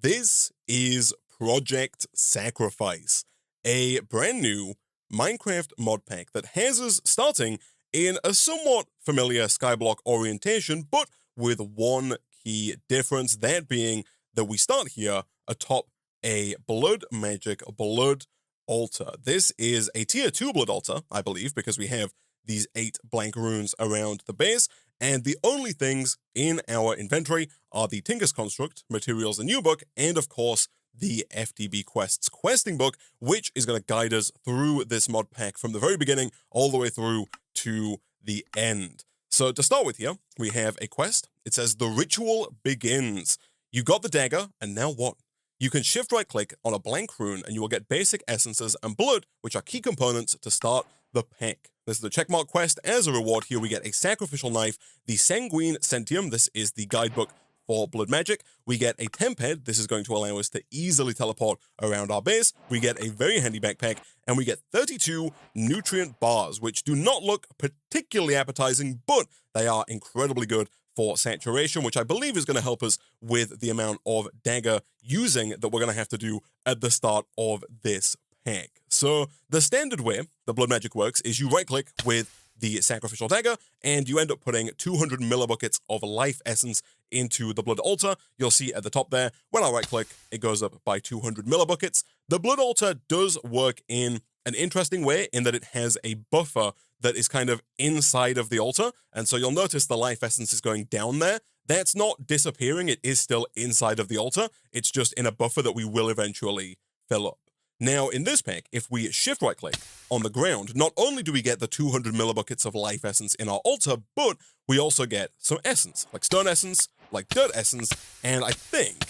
This is Project Sacrifice, a brand new Minecraft mod pack that has us starting in a somewhat familiar skyblock orientation, but with one key difference, that being that we start here atop a blood magic blood altar. This is a tier 2 blood altar, I believe, because we have these 8 blank runes around the base, and the only things in our inventory are the Tinker's Construct, Materials and New Book, and of course, the FTB Quests questing book, which is going to guide us through this mod pack from the very beginning all the way through to the end. So to start with here, we have a quest. It says, "The ritual begins." You got the dagger, and now what? You can shift right click on a blank rune and you will get basic essences and blood, which are key components to start the pack. This is the checkmark quest. As a reward here, we get a sacrificial knife, the Sanguine Centium. This is the guidebook for blood magic. We get a temp head. This is going to allow us to easily teleport around our base. We get a very handy backpack, and we get 32 nutrient bars, which do not look particularly appetizing, but they are incredibly good for saturation, which I believe is going to help us with the amount of dagger using that we're going to have to do at the start of this pack. So the standard way the blood magic works is you right click with the sacrificial dagger and you end up putting 200 millibuckets of life essence into the blood altar. You'll see at the top there, when I right click, it goes up by 200 millibuckets. The blood altar does work in an interesting way in that it has a buffer that is kind of inside of the altar. And so you'll notice the life essence is going down there. That's not disappearing. It is still inside of the altar. It's just in a buffer that we will eventually fill up. Now, in this pack, if we shift right click on the ground, not only do we get the 200 millibuckets of life essence in our altar, but we also get some essence, like stone essence, like dirt essence, and I think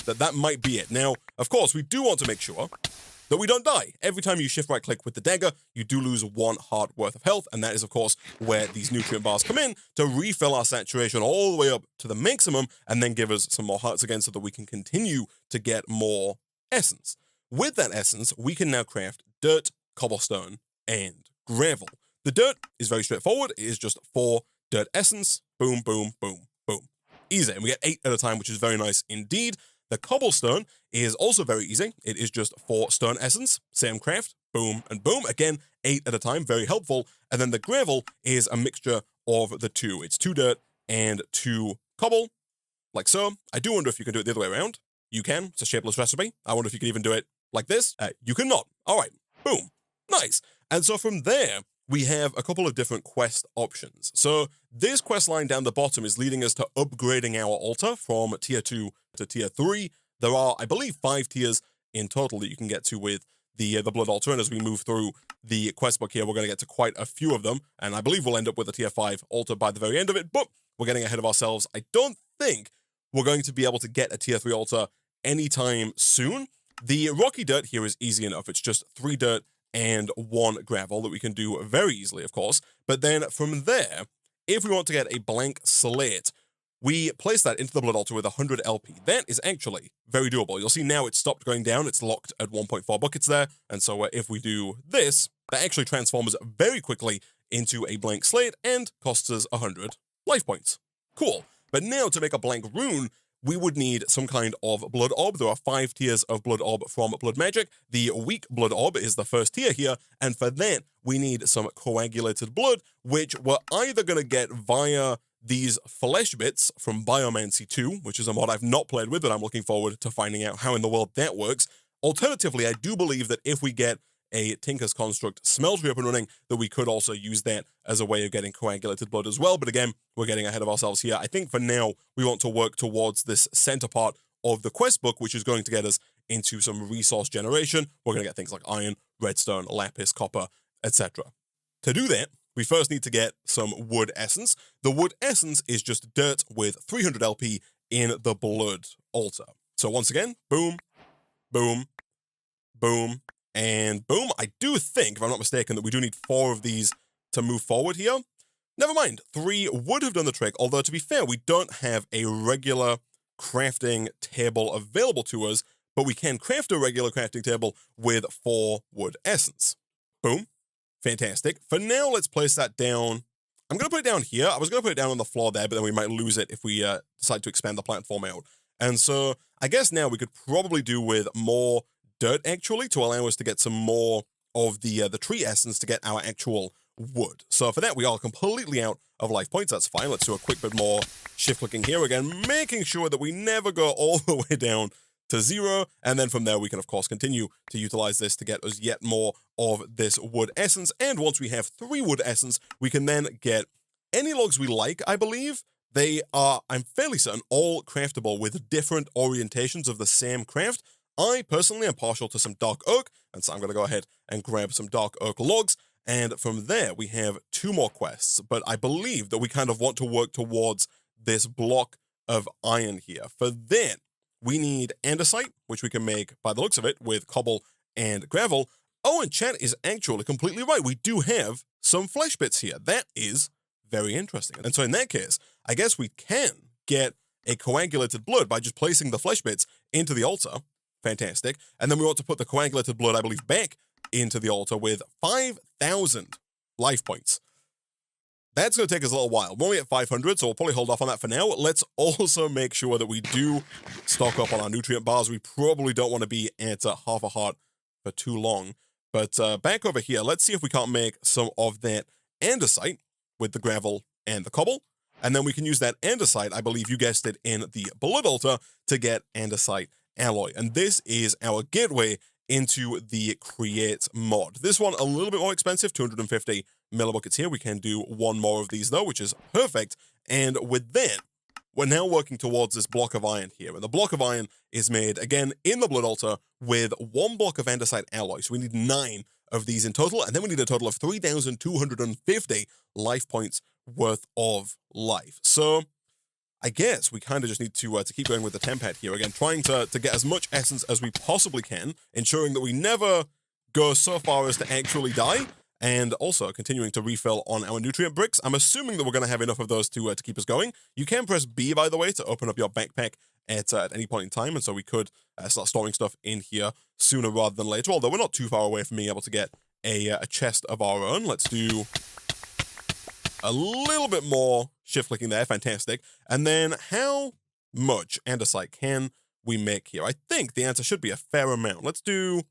that might be it. Now, of course, we do want to make sure that we don't die. Every time you shift right click with the dagger, you do lose 1 heart worth of health, and that is of course where these nutrient bars come in to refill our saturation all the way up to the maximum and then give us some more hearts again so that we can continue to get more essence. With that essence, we can now craft dirt, cobblestone, and gravel. The dirt is very straightforward. It is just 4 dirt essence, boom, boom, boom, boom. Easy, and we get 8 at a time, which is very nice indeed. The cobblestone is also very easy. It is just 4 stone essence, same craft, boom and boom. Again, 8 at a time, very helpful. And then the gravel is a mixture of the two. It's 2 dirt and 2 cobble, like so. I do wonder if you can do it the other way around. You can. It's a shapeless recipe. I wonder if you can even do it like this. You cannot. All right, boom, nice. And so from there, we have a couple of different quest options. So this quest line down the bottom is leading us to upgrading our altar from tier 2 to tier 3. There are, I believe, 5 tiers in total that you can get to with the blood altar. And as we move through the quest book here, we're going to get to quite a few of them. And I believe we'll end up with a tier 5 altar by the very end of it, but we're getting ahead of ourselves. I don't think we're going to be able to get a tier 3 altar anytime soon. The rocky dirt here is easy enough. It's just 3 dirt and 1 gravel that we can do very easily, of course. But then from there, if we want to get a blank slate, we place that into the blood altar with 100 LP. That is actually very doable. You'll see now it's stopped going down. It's locked at 1.4 buckets there. And so if we do this, that actually transforms very quickly into a blank slate and costs us 100 life points. Cool. But now to make a blank rune, we would need some kind of blood orb. There are 5 tiers of blood orb from blood magic. The weak blood orb is the first tier here, and for that, we need some coagulated blood, which we're either going to get via these flesh bits from Biomancy 2, which is a mod I've not played with, but I'm looking forward to finding out how in the world that works. Alternatively, I do believe that if we get a Tinker's Construct smeltery up and running, that we could also use that as a way of getting coagulated blood as well. But again, we're getting ahead of ourselves here. I think for now, we want to work towards this center part of the quest book, which is going to get us into some resource generation. We're going to get things like iron, redstone, lapis, copper, etc. To do that, we first need to get some wood essence. The wood essence is just dirt with 300 LP in the blood altar. So once again, boom, boom, boom, and boom. I do think, if I'm not mistaken, that we do need 4 of these to move forward here. Never mind, 3 would have done the trick, although to be fair, we don't have a regular crafting table available to us, but we can craft a regular crafting table with 4 wood essence. Boom. Fantastic. For now, let's place that down. I'm going to put it down here. I was going to put it down on the floor there, but then we might lose it if we decide to expand the platform out. And so I guess now we could probably do with more dirt actually to allow us to get some more of the tree essence to get our actual wood. So for that, we are completely out of life points. That's fine. Let's do a quick bit more shift clicking here again, making sure that we never go all the way down to 0. And then from there, we can, of course, continue to utilize this to get us yet more of this wood essence. And once we have 3 wood essence, we can then get any logs we like, I believe. They are, I'm fairly certain, all craftable with different orientations of the same craft. I personally am partial to some dark oak, and so I'm going to go ahead and grab some dark oak logs. And from there, we have 2 more quests, but I believe that we kind of want to work towards this block of iron here. For that, we need andesite, which we can make, by the looks of it, with cobble and gravel. Oh, and chat is actually completely right. We do have some flesh bits here. That is very interesting. And so in that case, I guess we can get a coagulated blood by just placing the flesh bits into the altar. Fantastic. And then we want to put the coagulated blood, I believe, back into the altar with 5,000 life points. That's going to take us a little while. We're only at 500, so we'll probably hold off on that for now. Let's also make sure that we do stock up on our nutrient bars. We probably don't want to be at half a heart for too long. But back over here, let's see if we can't make some of that andesite with the gravel and the cobble. And then we can use that andesite, I believe you guessed it, in the blood altar to get andesite alloy. And this is our gateway into the create mod. This one a little bit more expensive, 250 millibuckets here. We can do 1 more of these though, which is perfect. And with that, we're now working towards this block of iron here. And the block of iron is made, again, in the blood altar with 1 block of andesite alloy. So we need 9 of these in total. And then we need a total of 3,250 life points worth of life. So I guess we kind of just need to keep going with the Tempad here. Again, trying to get as much essence as we possibly can, ensuring that we never go so far as to actually die, and also continuing to refill on our nutrient bricks. I'm assuming that we're going to have enough of those to keep us going. You can press B, by the way, to open up your backpack at any point in time, and so we could start storing stuff in here sooner rather than later, although we're not too far away from being able to get a chest of our own. Let's do a little bit more shift clicking there. Fantastic. And then how much andesite can we make here? I think the answer should be a fair amount. Let's do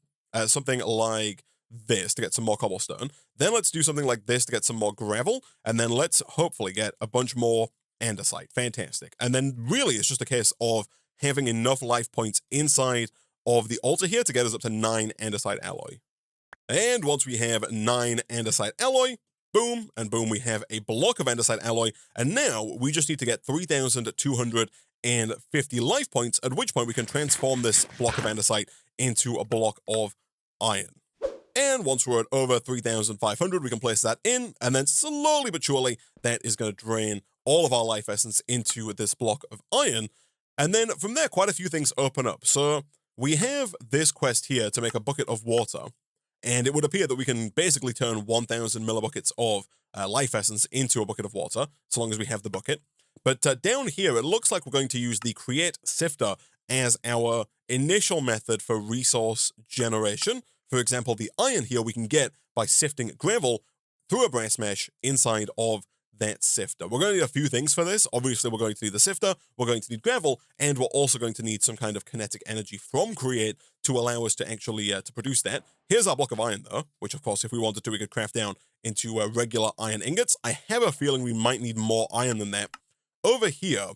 something like this to get some more cobblestone. Then let's do something like this to get some more gravel. And then let's hopefully get a bunch more andesite. Fantastic. And then really it's just a case of having enough life points inside of the altar here to get us up to 9 andesite alloy. And once we have 9 andesite alloy, boom, and boom, we have a block of andesite alloy, and now we just need to get 3,250 life points, at which point we can transform this block of andesite into a block of iron. And once we're at over 3,500, we can place that in, and then slowly but surely, that is going to drain all of our life essence into this block of iron. And then from there, quite a few things open up. So we have this quest here to make a bucket of water. And it would appear that we can basically turn 1,000 millibuckets of life essence into a bucket of water, so long as we have the bucket. But down here, it looks like we're going to use the create sifter as our initial method for resource generation. For example, the iron here we can get by sifting gravel through a brass mesh inside of that sifter. We're going to need a few things for this. Obviously, we're going to need the sifter, we're going to need gravel, and we're also going to need some kind of kinetic energy from create to allow us to actually to produce that. Here's our block of iron though, which of course, if we wanted to, we could craft down into regular iron ingots. I have a feeling we might need more iron than that. Over here,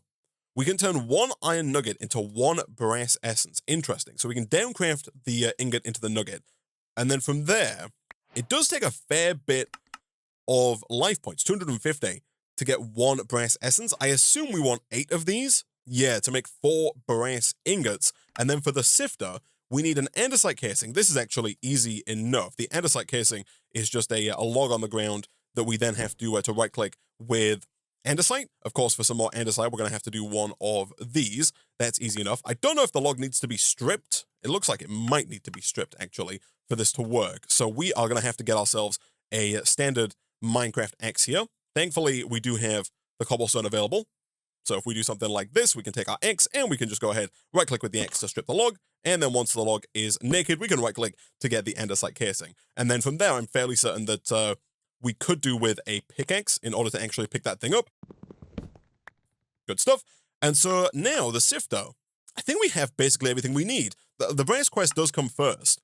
we can turn 1 iron nugget into 1 brass essence. Interesting. So we can downcraft the ingot into the nugget. And then from there, it does take a fair bit of life points, 250, to get 1 brass essence. I assume we want 8 of these. Yeah, to make 4 brass ingots. And then for the sifter, we need an andesite casing. This is actually easy enough. The andesite casing is just a log on the ground that we then have to right-click with andesite. Of course, for some more andesite, we're going to have to do 1 of these. That's easy enough. I don't know if the log needs to be stripped. It looks like it might need to be stripped, actually, for this to work. So we are going to have to get ourselves a standard Minecraft axe here. Thankfully, we do have the cobblestone available. So if we do something like this, we can take our axe and we can just go ahead, right-click with the axe to strip the log. And then once the log is naked, we can right-click to get the andesite casing. And then from there, I'm fairly certain that we could do with a pickaxe in order to actually pick that thing up. Good stuff. And so now the sifter I think we have basically everything we need. The brass quest does come first,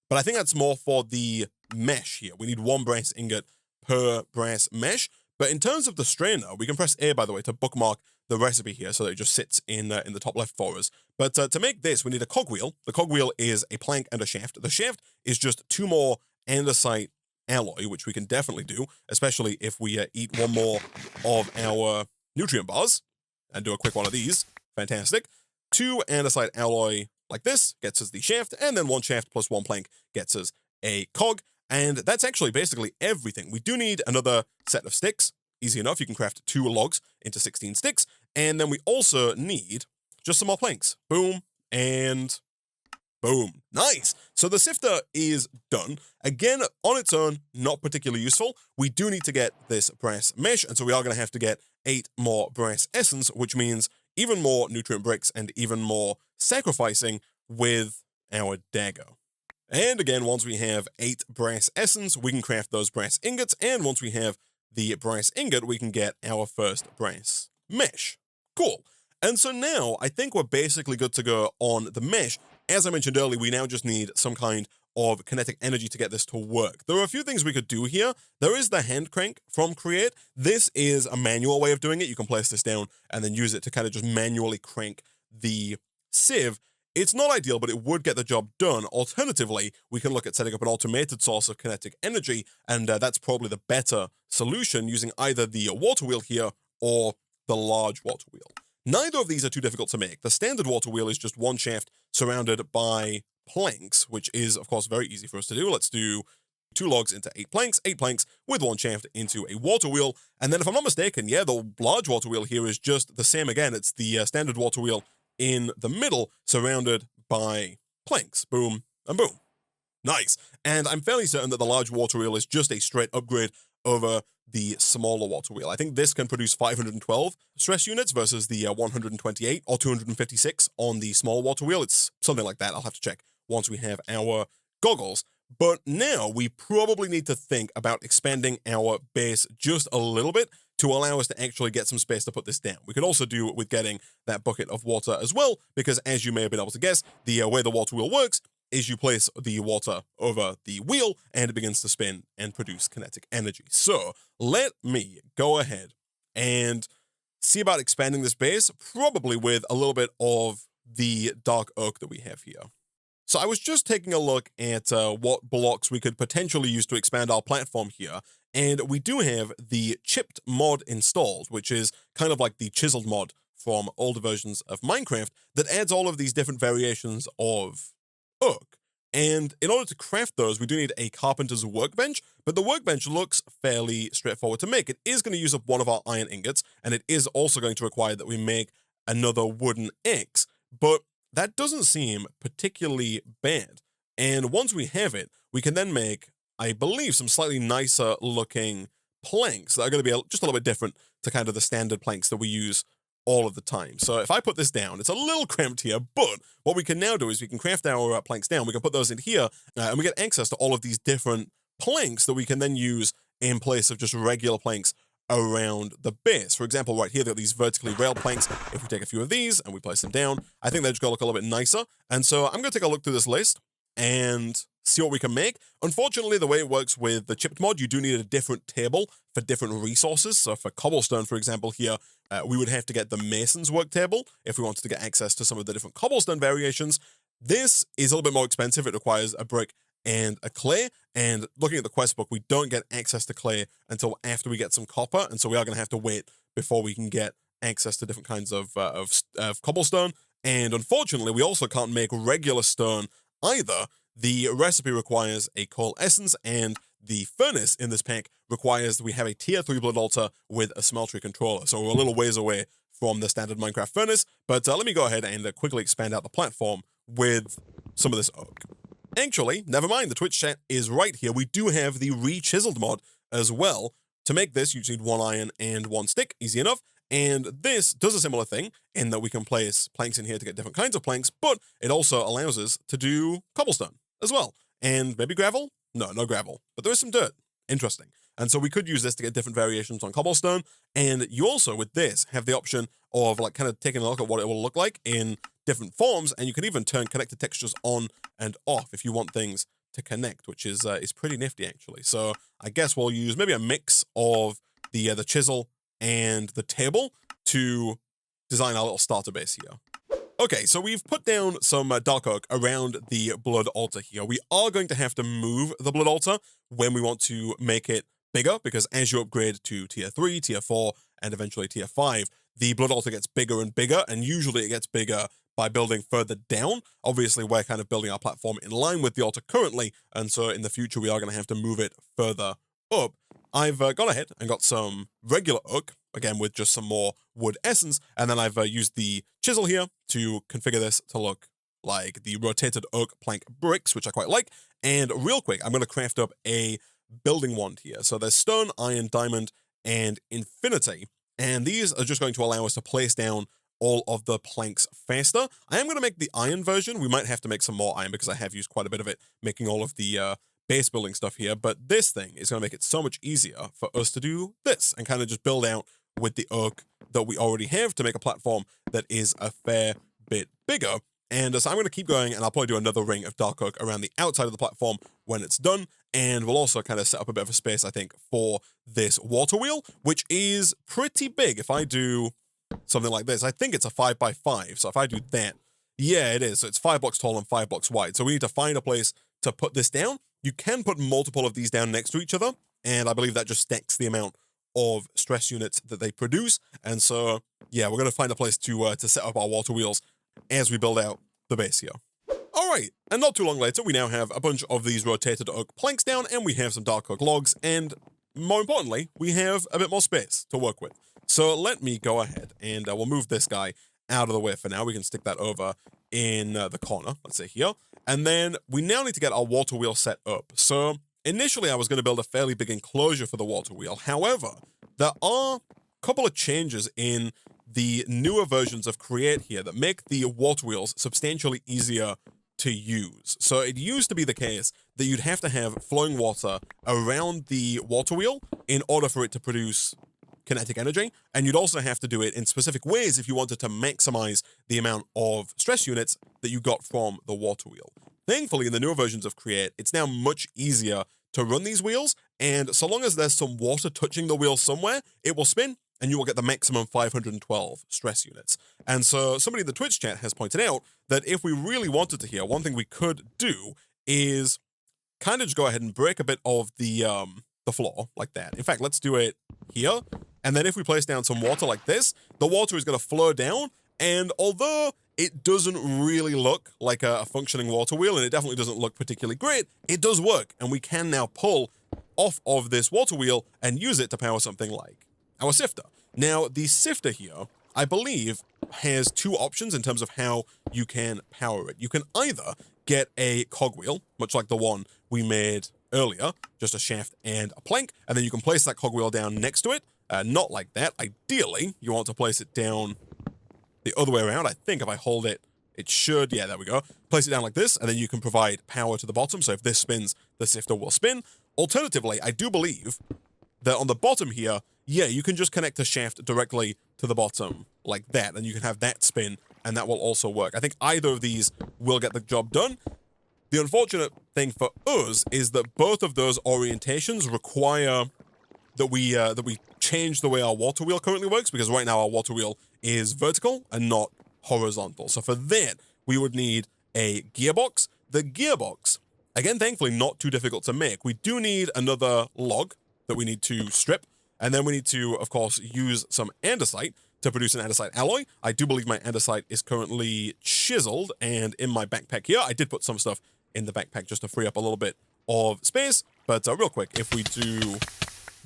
but I think that's more for the mesh here. We need 1 brass ingot per brass mesh. But in terms of the strainer, we can press A, by the way, to bookmark the recipe here so that it just sits in the top left for us. But to make this, we need a cogwheel. The cogwheel is a plank and a shaft. The shaft is just 2 more andesite alloy, which we can definitely do, especially if we eat 1 more of our nutrient bars and do a quick one of these. Fantastic. 2 andesite alloy like this gets us the shaft, and then 1 shaft plus 1 plank gets us a cog. And that's actually basically everything. We do need another set of sticks. Easy enough. You can craft 2 logs into 16 sticks. And then we also need just some more planks. Boom and boom. Nice. So the sifter is done. Again, on its own, not particularly useful. We do need to get this brass mesh, and so we are going to have to get 8 more brass essence, which means even more nutrient bricks and even more sacrificing with our dagger. And again, once we have 8 brass essence, we can craft those brass ingots, and once we have the brass ingot, we can get our first brass mesh. Cool. And so now, I think we're basically good to go on the mesh. As I mentioned earlier, we now just need some kind of kinetic energy to get this to work. There are a few things we could do here. There is the hand crank from Create. This is a manual way of doing it. You can place this down and then use it to kind of just manually crank the sieve. It's not ideal, but it would get the job done. Alternatively, we can look at setting up an automated source of kinetic energy, and that's probably the better solution, using either the water wheel here or the large water wheel. Neither of these are too difficult to make. The standard water wheel is just 1 shaft surrounded by planks, which is, of course, very easy for us to do. Let's do 2 logs into 8 planks with 1 shaft into a water wheel. And then if I'm not mistaken, yeah, the large water wheel here is just the same again. It's the standard water wheel in the middle, surrounded by planks. Boom and boom. Nice. And I'm fairly certain that the large water wheel is just a straight upgrade over the smaller water wheel. I think this can produce 512 stress units versus the 128 or 256 on the small water wheel. It's something like that. I'll have to check once we have our goggles. But now we probably need to think about expanding our base just a little bit to allow us to actually get some space to put this down. We could also do it with getting that bucket of water as well, because as you may have been able to guess, the way the water wheel works is you place the water over the wheel and it begins to spin and produce kinetic energy. So let me go ahead and see about expanding this base, probably with a little bit of the dark oak that we have here. So I was just taking a look at what blocks we could potentially use to expand our platform here, and we do have the chipped mod installed, which is kind of like the chiseled mod from older versions of Minecraft that adds all of these different variations of oak. And in order to craft those, we do need a carpenter's workbench, but the workbench looks fairly straightforward to make. It is going to use up 1 of our iron ingots, and it is also going to require that we make another wooden axe, but that doesn't seem particularly bad. And once we have it, we can then make, I believe, some slightly nicer looking planks that are going to be just a little bit different to kind of the standard planks that we use all of the time. So if I put this down, it's a little cramped here, but what we can now do is we can craft our planks down. We can put those in here, and we get access to all of these different planks that we can then use in place of just regular planks around the base. For example, right here, they've got these vertically railed planks. If we take a few of these and we place them down, I think they're just gonna look a little bit nicer. And so I'm gonna take a look through this list and see what we can make. Unfortunately, the way it works with the chipped mod, you do need a different table for different resources. So for cobblestone, for example, here, we would have to get the mason's work table if we wanted to get access to some of the different cobblestone variations. This is a little bit more expensive. It requires a brick and a clay, and looking at the quest book, we don't get access to clay until after we get some copper, and so we are going to have to wait before we can get access to different kinds of cobblestone. And unfortunately, we also can't make regular stone either. The recipe requires a coal essence, and the furnace in this pack requires that we have a tier 3 blood altar with a smeltery controller, so we're a little ways away from the standard Minecraft furnace. But let me go ahead and quickly expand out the platform with some of this oak. Actually, never mind, the Twitch chat is right here. We do have the re-chiseled mod as well. To make this, you just need 1 iron and 1 stick, easy enough. And this does a similar thing in that we can place planks in here to get different kinds of planks, but it also allows us to do cobblestone as well. And maybe gravel? No, no gravel, but there is some dirt. Interesting. And so we could use this to get different variations on cobblestone. And you also, with this, have the option of like kind of taking a look at what it will look like in different forms, and you can even turn connected textures on and off if you want things to connect, which is pretty nifty, actually. So I guess we'll use maybe a mix of the chisel and the table to design our little starter base here. Okay, so we've put down some dark oak around the blood altar here. We are going to have to move the blood altar when we want to make it bigger, because as you upgrade to tier 3, tier 4, and eventually tier 5, the blood altar gets bigger and bigger, and usually it gets bigger by building further down. Obviously, we're kind of building our platform in line with the altar currently, and so in the future, we are going to have to move it further up. I've gone ahead and got some regular oak, again with just some more wood essence, and then I've used the chisel here to configure this to look like the rotated oak plank bricks, which I quite like. And real quick, I'm going to craft up a building wand here. So there's stone, iron, diamond, and infinity, and these are just going to allow us to place down all of the planks faster. I am going to make the iron version. We might have to make some more iron because I have used quite a bit of it making all of the base building stuff here, but this thing is going to make it so much easier for us to do this and kind of just build out with the oak that we already have to make a platform that is a fair bit bigger. And so I'm going to keep going, and I'll probably do another ring of dark oak around the outside of the platform when it's done, and we'll also kind of set up a bit of a space, I think, for this water wheel, which is pretty big. If I do something like this, I think it's a 5x5, so if I do that, yeah, it is. So it's 5 blocks tall and 5 blocks wide. So we need to find a place to put this down. You can put multiple of these down next to each other, and I believe that just stacks the amount of stress units that they produce. And so, yeah, we're going to find a place to set up our water wheels as we build out the base here. All right, and not too long later, we now have a bunch of these rotated oak planks down, and we have some dark oak logs, and more importantly, we have a bit more space to work with. So let me go ahead, and we'll move this guy out of the way for now. We can stick that over in the corner, let's say here. And then we now need to get our water wheel set up. So initially, I was going to build a fairly big enclosure for the water wheel. However, there are a couple of changes in the newer versions of Create here that make the water wheels substantially easier to use. So it used to be the case that you'd have to have flowing water around the water wheel in order for it to produce kinetic energy, and you'd also have to do it in specific ways if you wanted to maximize the amount of stress units that you got from the water wheel. Thankfully, in the newer versions of Create, it's now much easier to run these wheels, and so long as there's some water touching the wheel somewhere, it will spin, and you will get the maximum 512 stress units. And so somebody in the Twitch chat has pointed out that if we really wanted to here, one thing we could do is kind of just go ahead and break a bit of the floor like that. In fact, let's do it here. And then if we place down some water like this, the water is going to flow down. And although it doesn't really look like a functioning water wheel, and it definitely doesn't look particularly great, it does work. And we can now pull off of this water wheel and use it to power something like our sifter. Now, the sifter here, I believe, has two options in terms of how you can power it. You can either get a cogwheel, much like the one we made earlier, just a shaft and a plank, and then you can place that cogwheel down next to it. Not like that. Ideally, you want to place it down the other way around. I think if I hold it, it should. Yeah, there we go. Place it down like this, and then you can provide power to the bottom. So if this spins, the sifter will spin. Alternatively, I do believe that on the bottom here, yeah, you can just connect the shaft directly to the bottom like that, and you can have that spin, and that will also work. I think either of these will get the job done. The unfortunate thing for us is that both of those orientations require that we change the way our water wheel currently works, because right now our water wheel is vertical and not horizontal. So for that, we would need a gearbox. The gearbox, again, thankfully not too difficult to make. We do need another log that we need to strip, and then we need to, of course, use some andesite to produce an andesite alloy. I do believe my andesite is currently chiseled and in my backpack here. I did put some stuff in the backpack just to free up a little bit of space, but real quick, if we do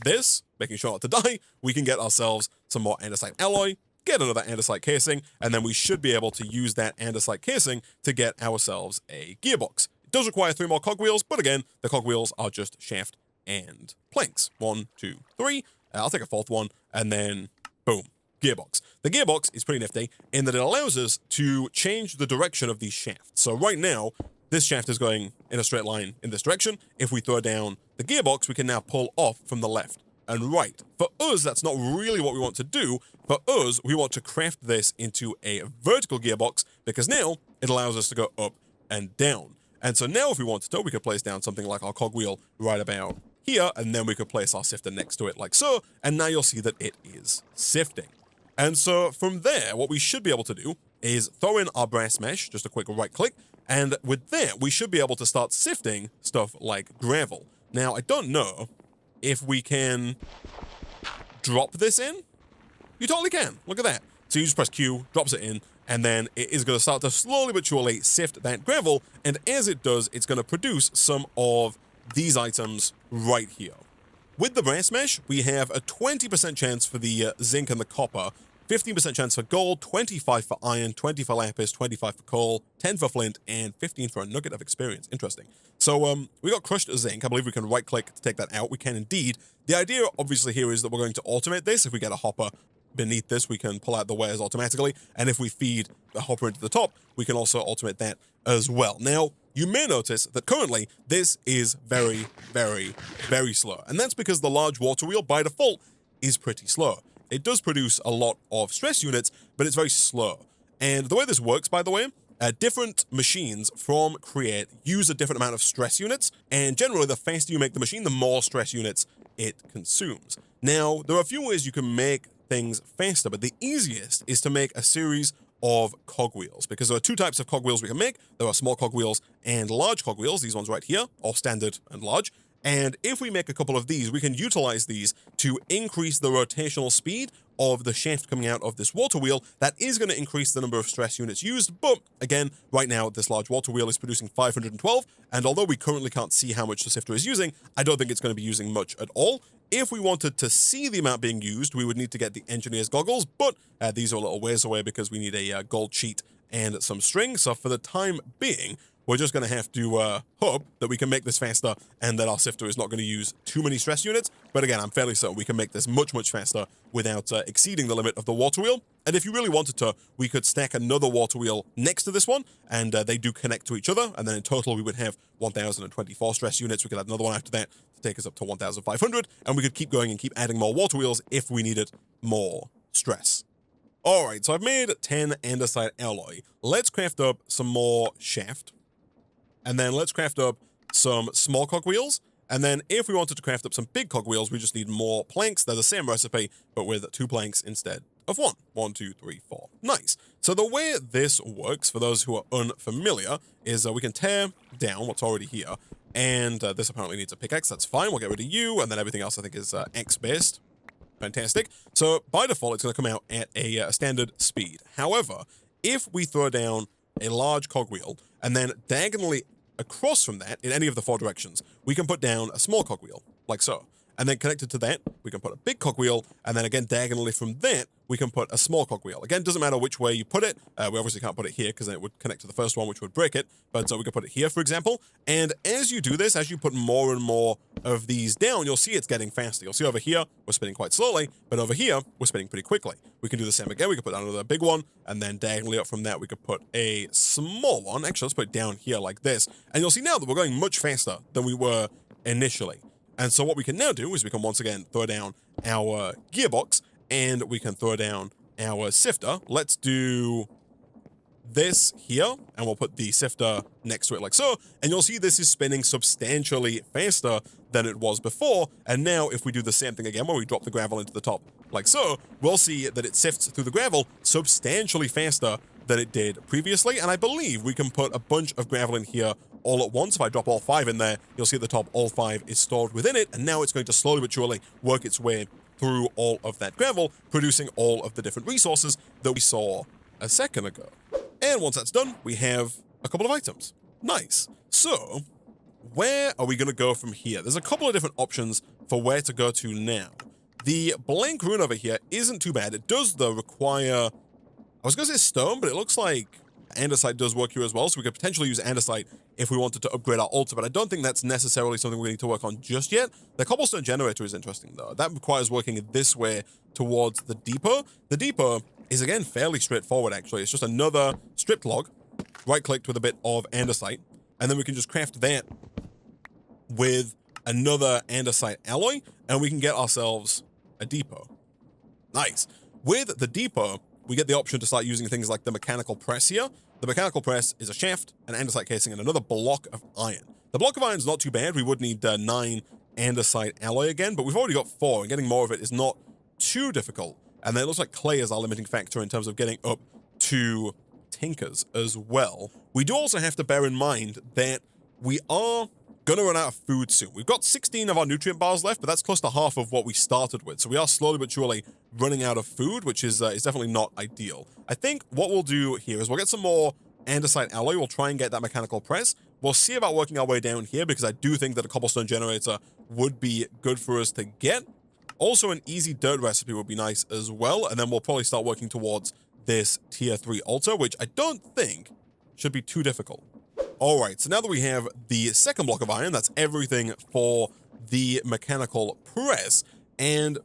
this, making sure not to die, we can get ourselves some more andesite alloy, get another andesite casing, and then we should be able to use that andesite casing to get ourselves a gearbox. It does require 3 more cogwheels, but again, the cogwheels are just shaft and planks. 1, 2, 3. I'll take a 4th one, and then boom, gearbox. The gearbox is pretty nifty in that it allows us to change the direction of these shafts. So right now, this shaft is going in a straight line in this direction. If we throw down the gearbox, we can now pull off from the left and right. For us, that's not really what we want to do. For us, we want to craft this into a vertical gearbox because now it allows us to go up and down. And so now if we wanted to, we could place down something like our cogwheel right about here, and then we could place our sifter next to it like so, and now you'll see that it is sifting. And so from there, what we should be able to do is throw in our brass mesh, just a quick right click, and with that, we should be able to start sifting stuff like gravel. Now, I don't know if we can drop this in. You totally can. Look at that. So you just press Q, drops it in, and then it is going to start to slowly but surely sift that gravel, and as it does, it's going to produce some of these items right here. With the brass mesh, we have a 20% chance for the zinc and the copper, 15% chance for gold, 25 for iron, 20 for lapis, 25 for coal, 10 for flint, and 15 for a nugget of experience. Interesting. So we got crushed zinc. I believe we can right-click to take that out. We can indeed. The idea, obviously, here is that we're going to automate this. If we get a hopper beneath this, we can pull out the wares automatically. And if we feed the hopper into the top, we can also automate that as well. Now, you may notice that currently this is very, very, very slow. And that's because the large water wheel by default is pretty slow. It does produce a lot of stress units, but it's very slow. And the way this works, by the way, different machines from Create use a different amount of stress units. And generally, the faster you make the machine, the more stress units it consumes. Now, there are a few ways you can make things faster, but the easiest is to make a series of cogwheels, because there are two types of cogwheels we can make. There are small cogwheels and large cogwheels, these ones right here, all standard and large. And if we make a couple of these, we can utilize these to increase the rotational speed of the shaft coming out of this water wheel. That is going to increase the number of stress units used, but again, right now, this large water wheel is producing 512, and although we currently can't see how much the sifter is using, I don't think it's going to be using much at all. If we wanted to see the amount being used, we would need to get the engineer's goggles, but these are a little ways away because we need a gold sheet and some string. So for the time being, we're just going to have to hope that we can make this faster and that our sifter is not going to use too many stress units. But again, I'm fairly certain we can make this much, much faster without exceeding the limit of the water wheel. And if you really wanted to, we could stack another water wheel next to this one, and they do connect to each other. And then in total, we would have 1,024 stress units. We could add another one after that to take us up to 1,500. And we could keep going and keep adding more water wheels if we needed more stress. All right, so I've made 10 andesite alloy. Let's craft up some more shaft. And then let's craft up some small cogwheels. And then if we wanted to craft up some big cogwheels, we just need more planks. They're the same recipe, but with 2 planks instead of 1. 1, 2, 3, 4. Nice. So the way this works, for those who are unfamiliar, is we can tear down what's already here. And this apparently needs a pickaxe. That's fine. We'll get rid of you. And then everything else I think is X-based. Fantastic. So by default, it's going to come out at a standard speed. However, if we throw down a large cogwheel and then diagonally across from that, in any of the 4 directions, we can put down a small cogwheel, like so. And then connected to that, we can put a big cogwheel, and then again, diagonally from that, we can put a small cogwheel. Again, doesn't matter which way you put it. We obviously can't put it here, because then it would connect to the first one, which would break it. But so we could put it here, for example. And as you do this, as you put more and more of these down, you'll see it's getting faster. You'll see over here, we're spinning quite slowly, but over here, we're spinning pretty quickly. We can do the same again. We could put down another big one, and then diagonally up from that, we could put a small one. Actually, let's put it down here like this. And you'll see now that we're going much faster than we were initially. And so what we can now do is we can once again throw down our gearbox, and we can throw down our sifter. Let's do this here, and we'll put the sifter next to it like so, and you'll see this is spinning substantially faster than it was before. And now if we do the same thing again, where we drop the gravel into the top like so, we'll see that it sifts through the gravel substantially faster than it did previously. And I believe we can put a bunch of gravel in here all at once. If I drop all 5 in there, you'll see at the top all 5 is stored within it, and now it's going to slowly but surely work its way through all of that gravel, producing all of the different resources that we saw a second ago. And once that's done, we have a couple of items. Nice. So, where are we going to go from here? There's a couple of different options for where to go to now. The blank rune over here isn't too bad. It does, though, require... I was going to say stone, but it looks like andesite does work here as well, so we could potentially use andesite if we wanted to upgrade our altar, but I don't think that's necessarily something we need to work on just yet. The cobblestone generator is interesting, though. That requires working this way towards the depot. The depot is, again, fairly straightforward, actually. It's just another stripped log, right-clicked with a bit of andesite, and then we can just craft that with another andesite alloy, and we can get ourselves a depot. Nice. With the depot, we get the option to start using things like the mechanical press here. The mechanical press is a shaft, an andesite casing, and another block of iron. The block of iron is not too bad. We would need 9 andesite alloy again, but we've already got 4, and getting more of it is not too difficult. And then it looks like clay is our limiting factor in terms of getting up to tinkers as well. We do also have to bear in mind that we are going to run out of food soon. We've got 16 of our nutrient bars left, but that's close to half of what we started with. So we are slowly but surely running out of food, which is definitely not ideal. I think what we'll do here is we'll get some more andesite alloy. We'll try and get that mechanical press. We'll see about working our way down here because I do think that a cobblestone generator would be good for us to get. Also, an easy dirt recipe would be nice as well, and then we'll probably start working towards this tier 3 altar, which I don't think should be too difficult. All right, so now that we have the second block of iron, that's everything for the mechanical press, and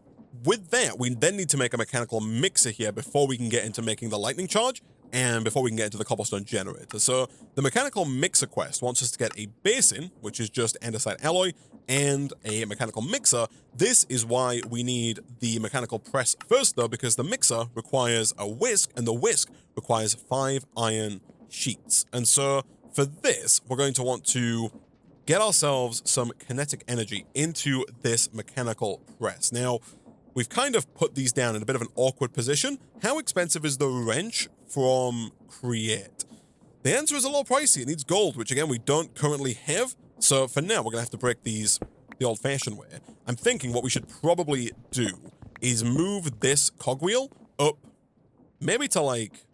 with that, we then need to make a mechanical mixer here before we can get into making the lightning charge, and before we can get into the cobblestone generator. So the mechanical mixer quest wants us to get a basin, which is just andesite alloy, and a mechanical mixer. This is why we need the mechanical press first, though, because the mixer requires a whisk, and the whisk requires 5 iron sheets. And so for this, we're going to want to get ourselves some kinetic energy into this mechanical press. Now, we've kind of put these down in a bit of an awkward position. How expensive is the wrench from Create? The answer is a little pricey. It needs gold, which again, we don't currently have. So for now, we're gonna have to break these the old-fashioned way. I'm thinking what we should probably do is move this cogwheel up maybe to like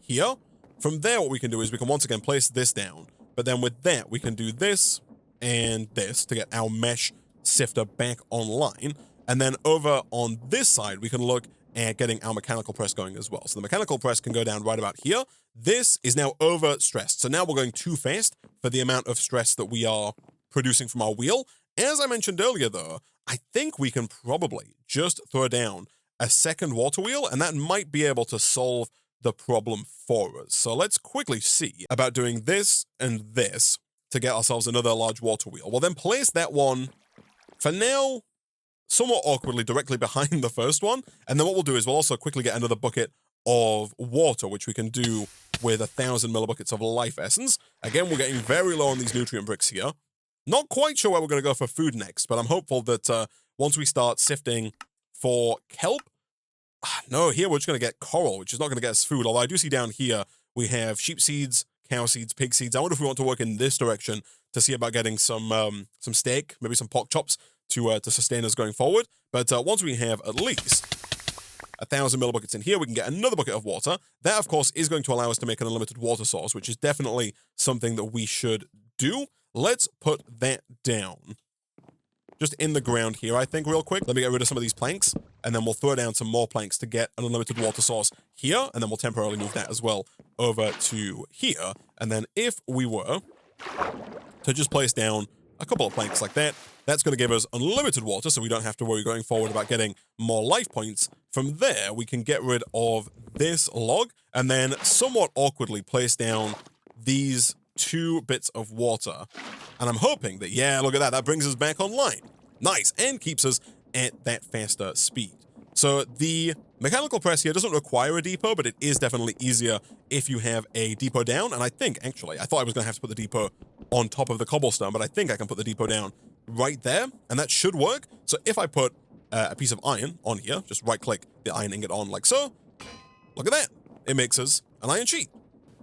here. From there, what we can do is we can once again place this down, but then with that, we can do this and this to get our mesh sifter back online. And then over on this side, we can look at getting our mechanical press going as well. So the mechanical press can go down right about here. This is now overstressed. So now we're going too fast for the amount of stress that we are producing from our wheel. As I mentioned earlier, though, I think we can probably just throw down a second water wheel, and that might be able to solve the problem for us. So let's quickly see about doing this and this to get ourselves another large water wheel. We'll then place that one, for now, somewhat awkwardly directly behind the first one. And then what we'll do is we'll also quickly get another bucket of water, which we can do with 1,000 millibuckets of life essence. Again, we're getting very low on these nutrient bricks here. Not quite sure where we're going to go for food next, but I'm hopeful that once we start sifting for kelp, no, here we're just going to get coral, which is not going to get us food. Although I do see down here we have sheep seeds, cow seeds, pig seeds. I wonder if we want to work in this direction to see about getting some steak, maybe some pork chops to sustain us going forward. But once we have at least 1,000 millibuckets in here, we can get another bucket of water. That, of course, is going to allow us to make an unlimited water source, which is definitely something that we should do. Let's put that down just in the ground here, I think, real quick. Let me get rid of some of these planks, and then we'll throw down some more planks to get an unlimited water source here, and then we'll temporarily move that as well over to here. And then if we were to just place down a couple of planks like that, that's going to give us unlimited water, so we don't have to worry going forward about getting more life points. From there, we can get rid of this log, and then somewhat awkwardly place down these 2 bits of water. And I'm hoping that, yeah, look at that, that brings us back online. Nice, and keeps us at that faster speed. So the mechanical press here doesn't require a depot, but it is definitely easier if you have a depot down. And I think, actually, I thought I was going to have to put the depot on top of the cobblestone, but I think I can put the depot down right there, and that should work. So if I put a piece of iron on here, just right-click the iron ingot on like so, look at that. It makes us an iron sheet.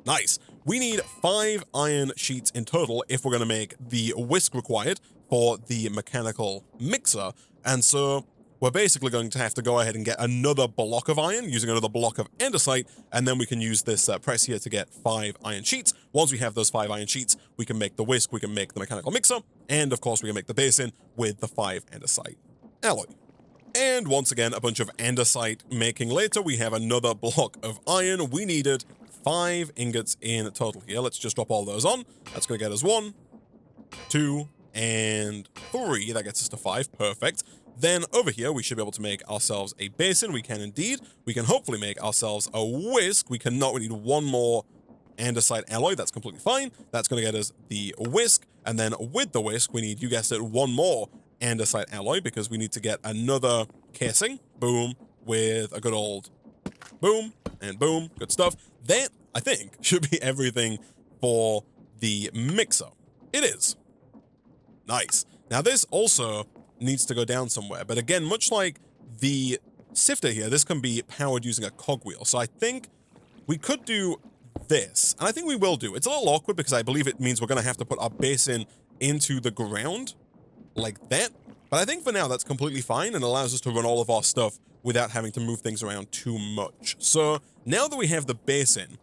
Nice. We need 5 iron sheets in total if we're going to make the whisk required for the mechanical mixer. And so we're basically going to have to go ahead and get another block of iron using another block of andesite, and then we can use this press here to get 5 iron sheets. Once we have those 5 iron sheets, we can make the whisk, we can make the mechanical mixer, and of course we can make the basin with the 5 andesite alloy. And once again, a bunch of andesite making later, we have another block of iron. We needed 5 ingots in total here. Let's just drop all those on. That's going to get us 1, 2, and 3. That gets us to 5. Perfect. Then over here, we should be able to make ourselves a basin. We can indeed. We can hopefully make ourselves a whisk. We cannot. We need 1 more andesite alloy. That's completely fine. That's going to get us the whisk. And then with the whisk, we need, you guessed it, one more andesite alloy because we need to get another casing. Boom. With a good old boom and boom. Good stuff. That, I think, should be everything for the mixer. It is. Nice. Now, this also needs to go down somewhere. But again, much like the sifter here, this can be powered using a cogwheel. So I think we could do this. And I think we will do. It's a little awkward because I believe it means we're going to have to put our basin into the ground like that. But I think for now, that's completely fine and allows us to run all of our stuff without having to move things around too much. So now that we have the basin,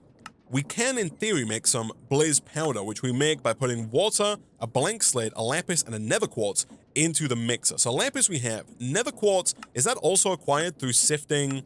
we can, in theory, make some blaze powder, which we make by putting water, a blank slate, a lapis, and a nether quartz into the mixer. So lapis we have. Nether quartz, is that also acquired through sifting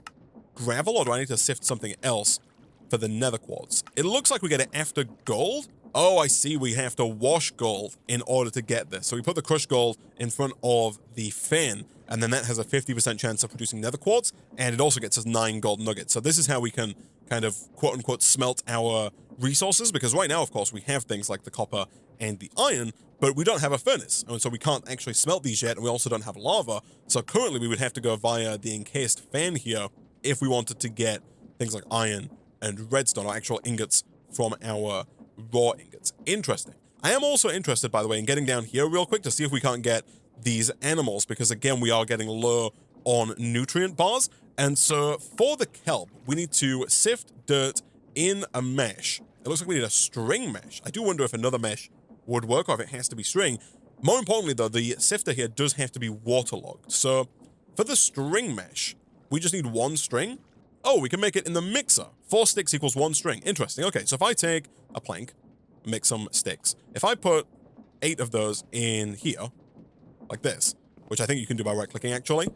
gravel, or do I need to sift something else for the nether quartz? It looks like we get it after gold. Oh, I see. We have to wash gold in order to get this. So we put the crushed gold in front of the fan, and then that has a 50% chance of producing nether quartz, and it also gets us 9 gold nuggets. So this is how we can kind of quote-unquote smelt our resources, because right now, of course, we have things like the copper and the iron, but we don't have a furnace, and so we can't actually smelt these yet, and we also don't have lava. So currently, we would have to go via the encased fan here if we wanted to get things like iron and redstone, or actual ingots from our raw ingots. Interesting. I am also interested, by the way, in getting down here real quick to see if we can't get these animals, because again, we are getting low on nutrient bars. And so for the kelp, we need to sift dirt in a mesh. It looks like we need a string mesh. I do wonder if another mesh would work, or if it has to be string. More importantly, though, the sifter here does have to be waterlogged. So for the string mesh, we just need 1 string. Oh, we can make it in the mixer. 4 sticks equals 1 string. Interesting. Okay, so if I take a plank, make some sticks. If I put 8 of those in here, like this, which I think you can do by right-clicking, actually.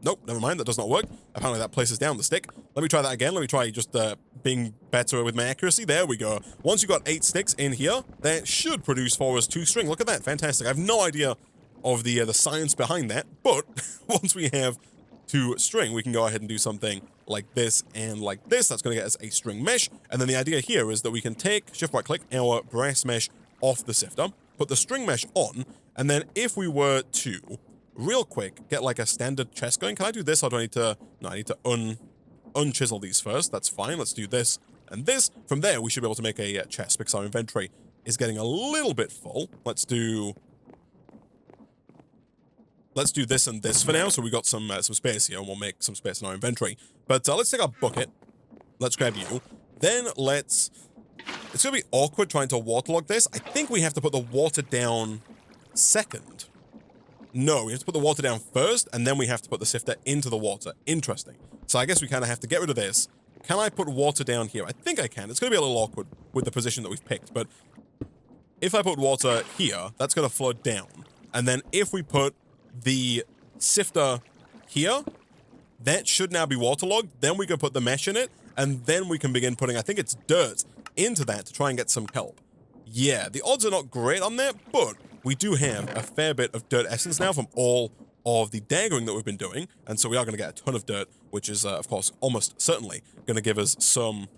Nope, never mind, that does not work. Apparently that places down the stick. Let me try that again. Let me try just being better with my accuracy. There we go. Once you've got 8 sticks in here, that should produce for us 2 string. Look at that, fantastic. I have no idea of the science behind that, but once we have 2 string, we can go ahead and do something like this and like this. That's going to get us a string mesh. And then the idea here is that we can take, shift right click, our brass mesh off the sifter, put the string mesh on, and then if we were to, real quick, get like a standard chest going. Can I do this, or do I need to, no, I need to unchisel these first. That's fine. Let's do this and this. From there, we should be able to make a chest because our inventory is getting a little bit full. Let's do this and this for now. So we got some space here, and we'll make some space in our inventory. But let's take our bucket. Let's grab you. Then it's going to be awkward trying to waterlog this. I think we have to put the water down second. No, we have to put the water down first, and then we have to put the sifter into the water. Interesting. So I guess we kind of have to get rid of this. Can I put water down here? I think I can. It's going to be a little awkward with the position that we've picked, but if I put water here, that's going to flow down. And then if we put the sifter here, that should now be waterlogged. Then we can put the mesh in it, and then we can begin putting, I think it's dirt, into that to try and get some kelp. Yeah, the odds are not great on that, but we do have a fair bit of dirt essence now from all of the daggering that we've been doing, and so we are going to get a ton of dirt, which is, of course, almost certainly going to give us some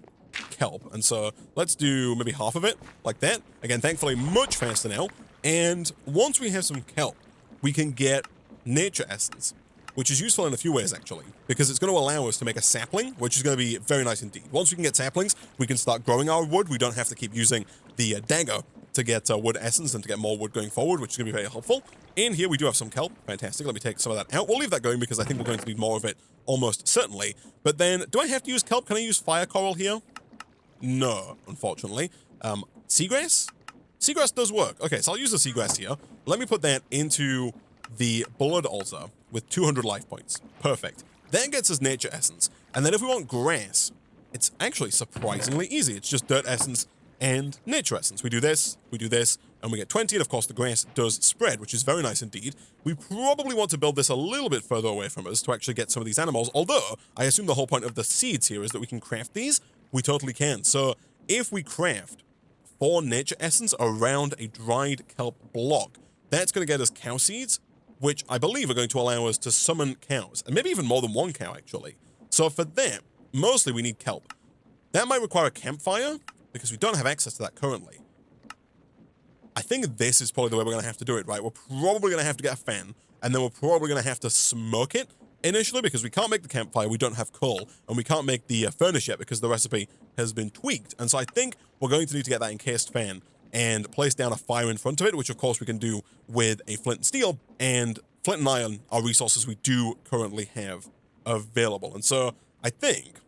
kelp. And so let's do maybe half of it, like that. Again, thankfully, much faster now. And once we have some kelp, we can get nature essence, which is useful in a few ways, actually, because it's going to allow us to make a sapling, which is going to be very nice indeed. Once we can get saplings, we can start growing our wood. We don't have to keep using the dagger to get wood essence and to get more wood going forward, which is going to be very helpful. In here, we do have some kelp. Fantastic. Let me take some of that out. We'll leave that going because I think we're going to need more of it almost certainly. But then, do I have to use kelp? Can I use fire coral here? No, unfortunately. Seagrass? Seagrass does work. Okay, so I'll use the seagrass here. Let me put that into the blood altar with 200 life points. Perfect. That gets us nature essence. And then if we want grass, it's actually surprisingly easy. It's just dirt essence and nature essence. We do this, and we get 20, and of course the grass does spread, which is very nice indeed. We probably want to build this a little bit further away from us to actually get some of these animals, although I assume the whole point of the seeds here is that we can craft these. We totally can. So if we craft 4 nature essence around a dried kelp block, that's going to get us cow seeds, which I believe are going to allow us to summon cows, and maybe even more than 1 cow, actually. So for that, mostly we need kelp. That might require a campfire, because we don't have access to that currently. I think this is probably the way we're going to have to do it, right? We're probably going to have to get a fan, and then we're probably going to have to smoke it initially, because we can't make the campfire, we don't have coal, and we can't make the furnace yet because the recipe has been tweaked. And so I think we're going to need to get that encased fan and place down a fire in front of it, which of course we can do with a flint and steel, and flint and iron are resources we do currently have available. And so I think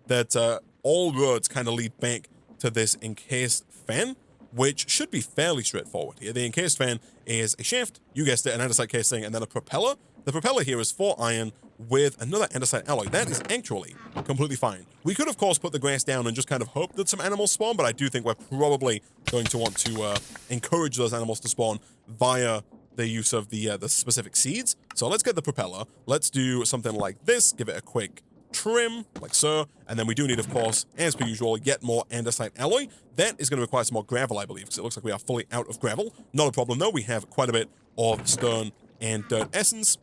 that all roads kind of lead back to this encased fan, which should be fairly straightforward here. The encased fan is a shaft, you guessed it, an andesite casing, and then a propeller. The propeller here is 4 iron with another andesite alloy. That is actually completely fine. We could, of course, put the grass down and just kind of hope that some animals spawn, but I do think we're probably going to want to encourage those animals to spawn via the use of the specific seeds. So let's get the propeller. Let's do something like this. Give it a quick trim, like so. And then we do need, of course, as per usual, yet more andesite alloy. That is going to require some more gravel, I believe, because it looks like we are fully out of gravel. Not a problem, though. We have quite a bit of stone and dirt essence.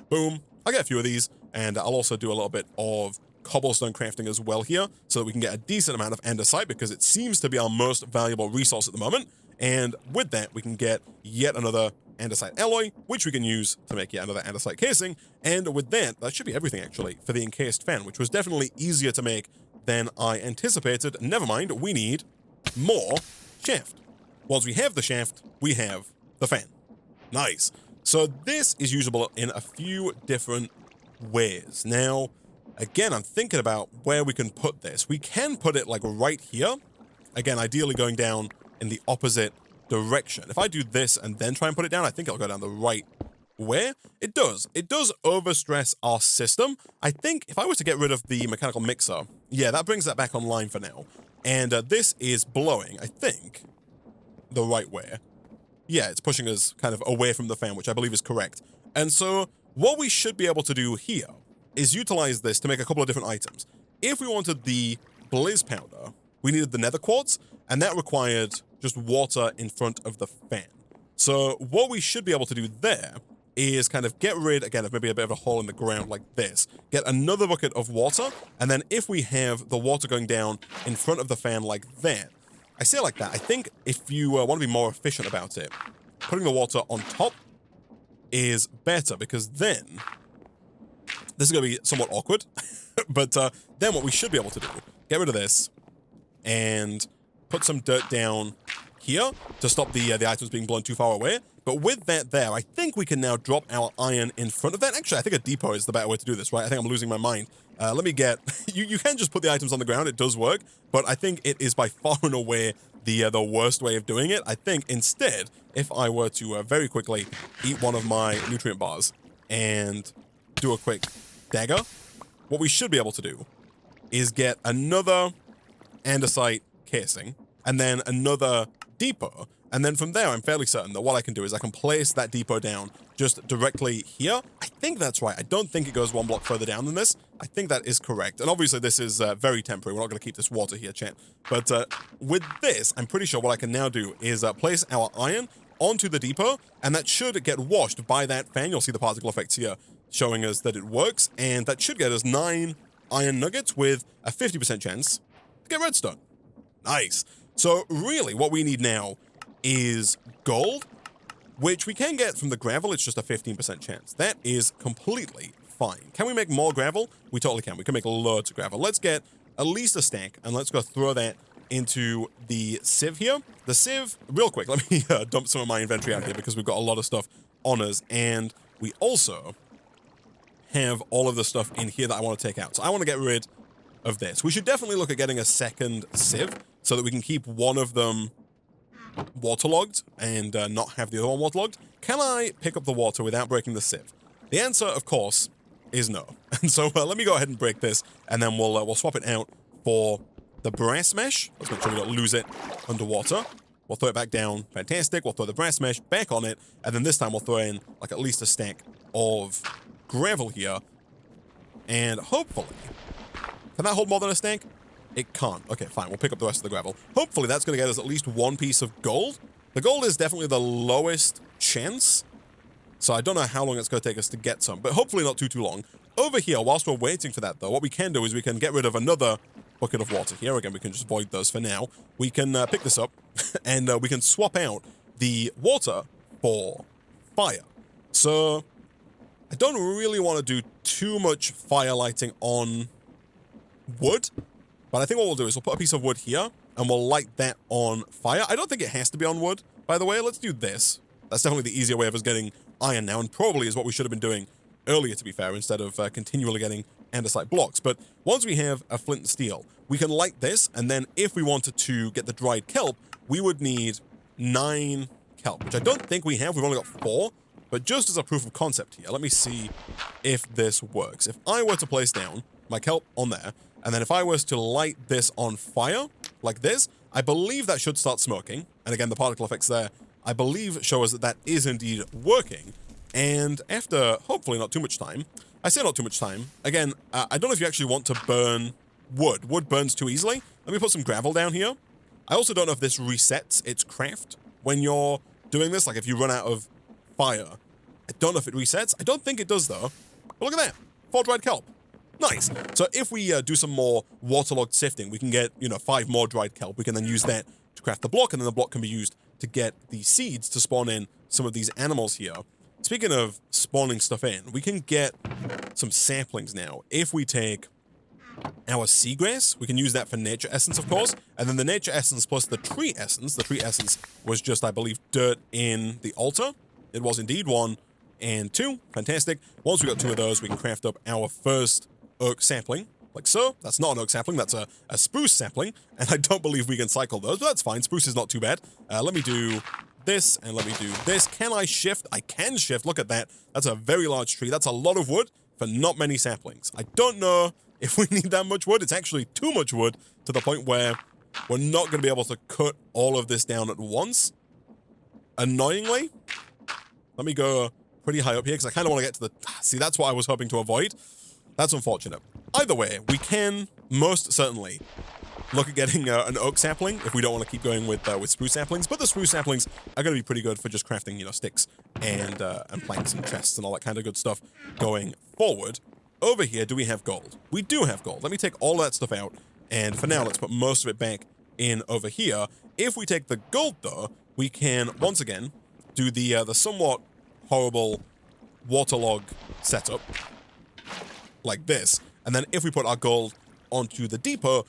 Boom. I'll get a few of these, and I'll also do a little bit of cobblestone crafting as well here, so that we can get a decent amount of andesite, because it seems to be our most valuable resource at the moment. And with that, we can get yet another andesite alloy, which we can use to make yet another andesite casing. And with that, that should be everything, actually, for the encased fan, which was definitely easier to make than I anticipated. Never mind, we need more shaft. Once we have the shaft, we have the fan. Nice. So this is usable in a few different ways. Now, again, I'm thinking about where we can put this. We can put it like right here. Again, ideally going down in the opposite direction. If I do this and then try and put it down, I think it'll go down the right way. It does. It does overstress our system. I think if I was to get rid of the mechanical mixer, yeah, that brings that back online for now. And this is blowing, I think, the right way. Yeah, it's pushing us kind of away from the fan, which I believe is correct. And so what we should be able to do here is utilize this to make a couple of different items. If we wanted the Blizz powder, we needed the nether quartz, and that required just water in front of the fan. So what we should be able to do there is kind of get rid, again, of maybe a bit of a hole in the ground like this, get another bucket of water, and then if we have the water going down in front of the fan like that, I say it like that, I think if you want to be more efficient about it, putting the water on top is better, because then, this is going to be somewhat awkward, but then what we should be able to do, get rid of this, and put some dirt down here to stop the items being blown too far away. But with that there, I think we can now drop our iron in front of that. Actually, I think a depot is the better way to do this, right? I think I'm losing my mind. Let me get... you can just put the items on the ground. It does work. But I think it is by far and away the worst way of doing it. I think instead, if I were to very quickly eat one of my nutrient bars and do a quick dagger, what we should be able to do is get another andesite casing and then another depot. And then from there, I'm fairly certain that what I can do is I can place that depot down just directly here. I think that's right. I don't think it goes one block further down than this. I think that is correct. And obviously, this is very temporary. We're not going to keep this water here, chat. But with this, I'm pretty sure what I can now do is place our iron onto the depot, and that should get washed by that fan. You'll see the particle effects here showing us that it works, and that should get us 9 iron nuggets with a 50% chance to get redstone. Nice. So really, what we need now is gold, which we can get from the gravel. It's just a 15% chance. That is completely fine. Can we make more gravel? We totally can. We can make loads of gravel. Let's get at least a stack, and let's go throw that into the sieve here. The sieve, real quick, let me dump some of my inventory out here because we've got a lot of stuff on us, and we also have all of the stuff in here that I want to take out. So I want to get rid of this. We should definitely look at getting a second sieve so that we can keep one of them waterlogged and not have the other one waterlogged. Can I pick up the water without breaking the sieve? The answer, of course, is no. And so let me go ahead and break this, and then we'll swap it out for the brass mesh. Let's make sure we don't lose it underwater. We'll throw it back down. Fantastic. We'll throw the brass mesh back on it, and then this time we'll throw in like at least a stack of gravel here. And hopefully, can that hold more than a stack? It can't. Okay, fine. We'll pick up the rest of the gravel. Hopefully, that's going to get us at least one piece of gold. The gold is definitely the lowest chance, so I don't know how long it's going to take us to get some, but hopefully not too long. Over here, whilst we're waiting for that, though, what we can do is we can get rid of another bucket of water here. Again, we can just avoid those for now. We can pick this up, and we can swap out the water for fire. So I don't really want to do too much fire lighting on wood, but I think what we'll do is we'll put a piece of wood here, and we'll light that on fire. I don't think it has to be on wood, by the way. Let's do this. That's definitely the easier way of us getting iron now, and probably is what we should have been doing earlier, to be fair, instead of continually getting andesite blocks. But once we have a flint and steel, we can light this, and then if we wanted to get the dried kelp, we would need 9 kelp, which I don't think we have. We've only got 4, but just as a proof of concept here, let me see if this works. If I were to place down my kelp on there, and then if I was to light this on fire, like this, I believe that should start smoking. And again, the particle effects there, I believe, show us that that is indeed working. And after, hopefully not too much time, I say not too much time, again, I don't know if you actually want to burn wood. Wood burns too easily. Let me put some gravel down here. I also don't know if this resets its craft when you're doing this, like if you run out of fire. I don't know if it resets. I don't think it does, though. But look at that. 4 dried kelp. Nice. So if we do some more waterlogged sifting, we can get, 5 more dried kelp. We can then use that to craft the block, and then the block can be used to get the seeds to spawn in some of these animals here. Speaking of spawning stuff in, we can get some saplings now. If we take our seagrass, we can use that for nature essence, of course, and then the nature essence plus the tree essence was just, I believe, dirt in the altar. It was indeed 1 and 2. Fantastic. Once we got 2 of those, we can craft up our first oak sapling, like so. That's not an oak sapling, that's a spruce sapling, and I don't believe we can cycle those, but that's fine. Spruce is not too bad. Let me do this, and let me do this. Can I shift? I can shift. Look at that. That's a very large tree. That's a lot of wood for not many saplings. I don't know if we need that much wood. It's actually too much wood to the point where we're not going to be able to cut all of this down at once. Annoyingly, let me go pretty high up here because I kind of want to get to the... See, that's what I was hoping to avoid. That's unfortunate. Either way, we can most certainly look at getting an oak sapling if we don't want to keep going with spruce saplings, but the spruce saplings are going to be pretty good for just crafting, sticks and planks and chests and all that kind of good stuff going forward. Over here, do we have gold? We do have gold. Let me take all that stuff out, and for now, let's put most of it back in over here. If we take the gold, though, we can, once again, do the somewhat horrible waterlog setup, like this, and then if we put our gold onto the depot,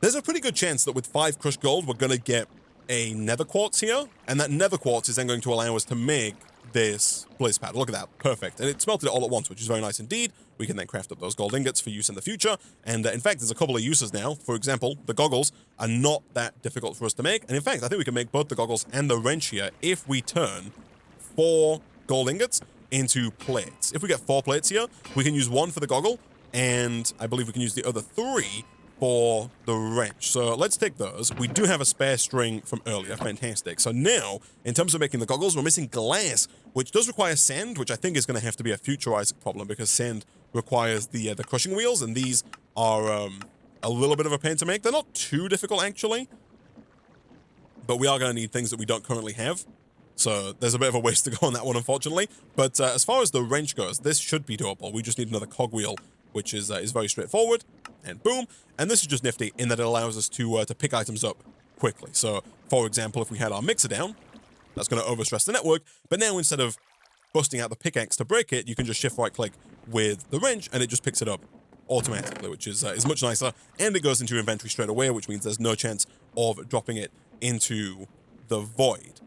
there's a pretty good chance that with 5 crushed gold, we're going to get a nether quartz here, and that nether quartz is then going to allow us to make this blaze powder. Look at that. Perfect. And it smelted it all at once, which is very nice indeed. We can then craft up those gold ingots for use in the future, and in fact, there's a couple of uses now. For example, the goggles are not that difficult for us to make, and in fact, I think we can make both the goggles and the wrench here if we turn 4 gold ingots into plates. If we get 4 plates here, we can use 1 for the goggle, and I believe we can use the other 3 for the wrench. So let's take those. We do have a spare string from earlier. Fantastic. So now, in terms of making the goggles, we're missing glass, which does require sand, which I think is going to have to be a future Isaac problem because sand requires the crushing wheels, and these are a little bit of a pain to make. They're not too difficult, actually, but we are going to need things that we don't currently have. So there's a bit of a ways to go on that one, unfortunately. But as far as the wrench goes, this should be doable. We just need another cogwheel, which is very straightforward. And boom. And this is just nifty in that it allows us to pick items up quickly. So, for example, if we had our mixer down, that's going to overstress the network. But now instead of busting out the pickaxe to break it, you can just shift right-click with the wrench, and it just picks it up automatically, which is much nicer. And it goes into your inventory straight away, which means there's no chance of dropping it into the void.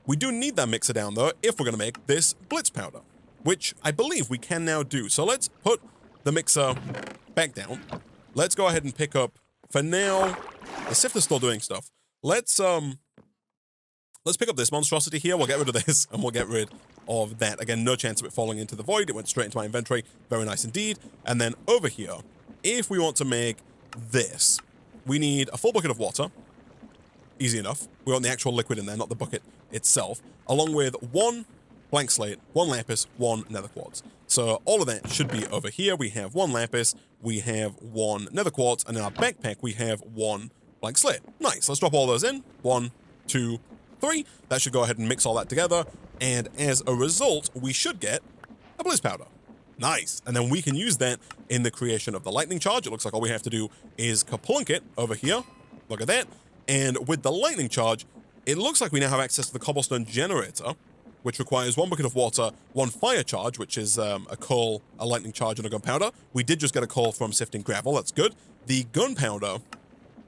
We do need that mixer down, though, if we're going to make this blitz powder, which I believe we can now do. So let's put the mixer back down. Let's go ahead and pick up, for now, the sifter's still doing stuff. Let's pick up this monstrosity here. We'll get rid of this, and we'll get rid of that. Again, no chance of it falling into the void. It went straight into my inventory. Very nice indeed. And then over here, if we want to make this, we need a full bucket of water. Easy enough. We want the actual liquid in there, not the bucket itself, along with 1 blank slate, 1 lapis, 1 nether quartz. So all of that should be over here. We have 1 lapis, we have 1 nether quartz, and in our backpack, we have 1 blank slate. Nice. Let's drop all those in. 1, 2, 3. That should go ahead and mix all that together. And as a result, we should get a blaze powder. Nice. And then we can use that in the creation of the lightning charge. It looks like all we have to do is kaplunk it over here. Look at that. And with the lightning charge, it looks like we now have access to the cobblestone generator, which requires 1 bucket of water, 1 fire charge, which is a coal, a lightning charge, and a gunpowder. We did just get a coal from sifting gravel. That's good. The gunpowder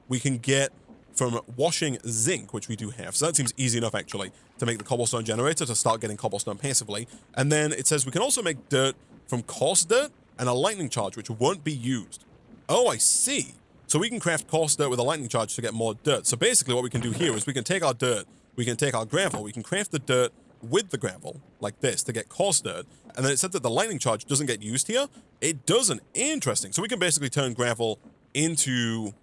we can get from washing zinc, which we do have. So that seems easy enough, actually, to make the cobblestone generator to start getting cobblestone passively. And then it says we can also make dirt from coarse dirt and a lightning charge, which won't be used. Oh, I see. So we can craft coarse dirt with a lightning charge to get more dirt. So basically what we can do here is we can take our dirt, we can take our gravel, we can craft the dirt with the gravel, like this, to get coarse dirt. And then it said that the lightning charge doesn't get used here. It doesn't. Interesting. So we can basically turn gravel into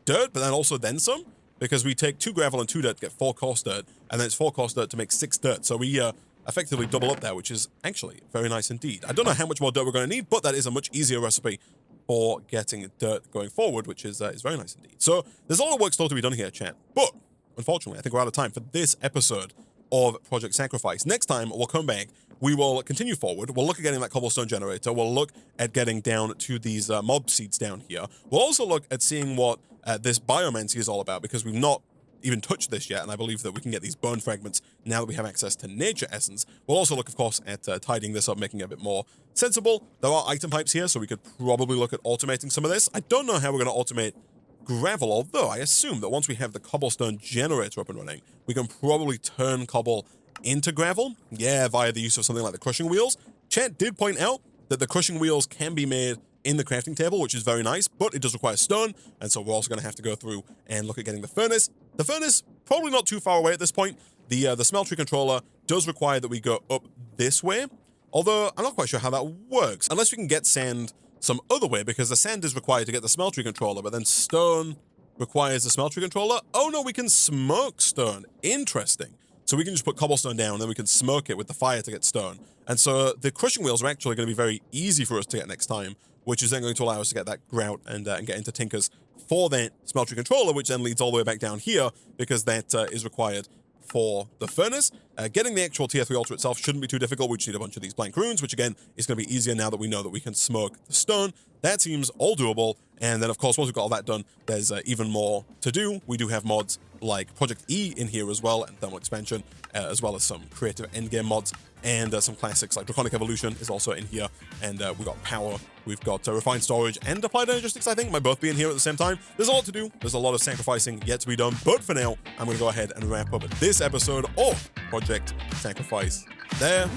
dirt, but then also then some, because we take 2 gravel and 2 dirt to get 4 coarse dirt, and then it's 4 coarse dirt to make 6 dirt. So we effectively double up there, which is actually very nice indeed. I don't know how much more dirt we're going to need, but that is a much easier recipe for getting dirt going forward, which is very nice indeed. So there's a lot of work still to be done here, chat. But unfortunately, I think we're out of time for this episode of Project Sacrifice. Next time, we'll come back. We will continue forward. We'll look at getting that cobblestone generator. We'll look at getting down to these mob seeds down here. We'll also look at seeing what this biomancy is all about, because we've not even touched this yet, and I believe that we can get these bone fragments now that we have access to nature essence. We'll also look, of course, at tidying this up, making it a bit more sensible. There are item pipes here, so we could probably look at automating some of this. I don't know how we're going to automate gravel, although I assume that once we have the cobblestone generator up and running, we can probably turn cobble into gravel, via the use of something like the crushing wheels. Chat did point out that the crushing wheels can be made in the crafting table, which is very nice, but it does require stone, and so we're also going to have to go through and look at getting the furnace. The furnace, probably not too far away at this point. The smeltery controller does require that we go up this way, although I'm not quite sure how that works, unless we can get sand some other way, because the sand is required to get the smeltery controller, but then stone requires the smeltery controller. Oh no, we can smoke stone. Interesting. So we can just put cobblestone down, and then we can smoke it with the fire to get stone. And so the crushing wheels are actually going to be very easy for us to get next time, which is then going to allow us to get that grout and get into Tinkers for that smeltery controller, which then leads all the way back down here, because that is required for the furnace. Getting the actual tier 3 altar itself shouldn't be too difficult. We just need a bunch of these blank runes, which again is going to be easier now that we know that we can smoke the stone. That seems all doable. And then, of course, once we've got all that done, there's even more to do. We do have mods like Project E in here as well, and thermal expansion, as well as some creative endgame mods, and some classics like Draconic Evolution is also in here. And we've got power, we've got refined storage, and applied energistics, I think, might both be in here at the same time. There's a lot to do. There's a lot of sacrificing yet to be done. But for now, I'm going to go ahead and wrap up this episode of Project Sacrifice there.